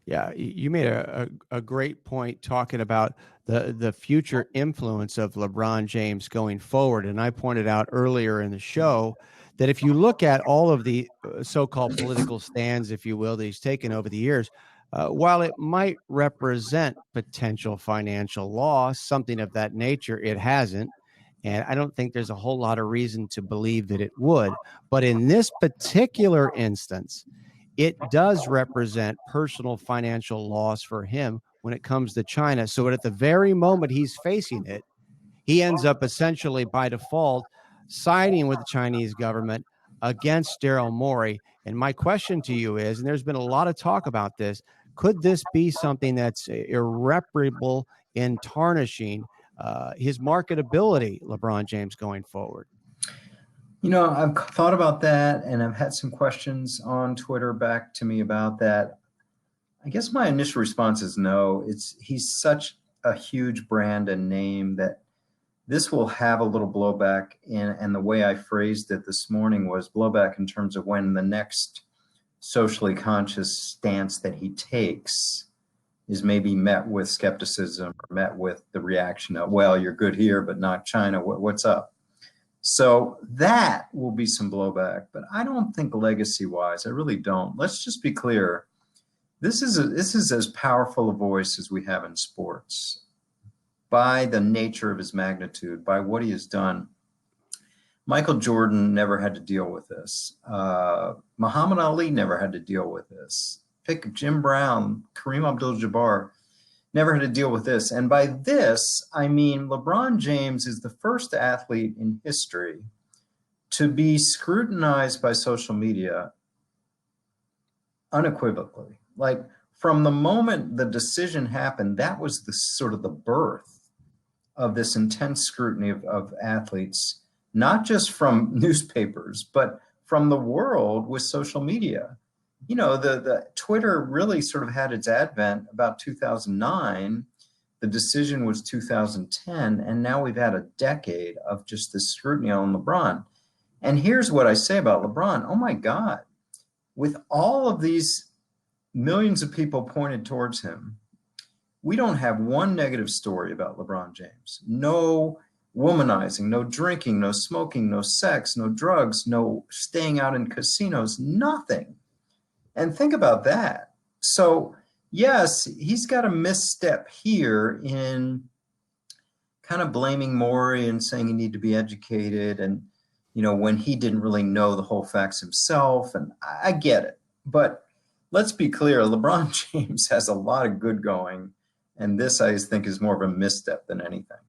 Yeah, you made a great point talking about the future influence of LeBron James going forward. And I pointed out earlier in the show that if you look at all of the so-called political stands, if you will, that he's taken over the years, while it might represent potential financial loss, something of that nature, it hasn't. And I don't think there's a whole lot of reason to believe that it would. But in this particular instance, it does represent personal financial loss for him when it comes to China. So at the very moment he's facing it, he ends up essentially by default siding with the Chinese government against Daryl Morey. And my question to you is, and there's been a lot of talk about this, could this be something that's irreparable in tarnishing his marketability, LeBron James, going forward? You know, I've thought about that, and I've had some questions on Twitter back to me about that. I guess my initial response is no. He's such a huge brand and name that this will have a little blowback and the way I phrased it this morning was blowback in terms of when the next socially conscious stance that he takes is maybe met with skepticism or met with the reaction of, well, you're good here, but not China. What's up? So that will be some blowback, but I don't think legacy-wise, I really don't. Let's just be clear. This is as powerful a voice as we have in sports by the nature of his magnitude, by what he has done. Michael Jordan never had to deal with this. Muhammad Ali never had to deal with this. Pick Jim Brown, Kareem Abdul-Jabbar, never had to deal with this. And by this, I mean LeBron James is the first athlete in history to be scrutinized by social media unequivocally. Like from the moment the decision happened, that was the sort of the birth of this intense scrutiny of athletes, not just from newspapers, but from the world with social media. You know, the Twitter really sort of had its advent about 2009. The decision was 2010, and now we've had a decade of just this scrutiny on LeBron. And here's what I say about LeBron. Oh my God, with all of these millions of people pointed towards him, we don't have one negative story about LeBron James. No womanizing, no drinking, no smoking, no sex, no drugs, no staying out in casinos, nothing. And think about that. So yes, he's got a misstep here in kind of blaming Morey and saying he needed to be educated, and you know, when he didn't really know the whole facts himself. And I get it, but let's be clear, LeBron James has a lot of good going, and this I think is more of a misstep than anything.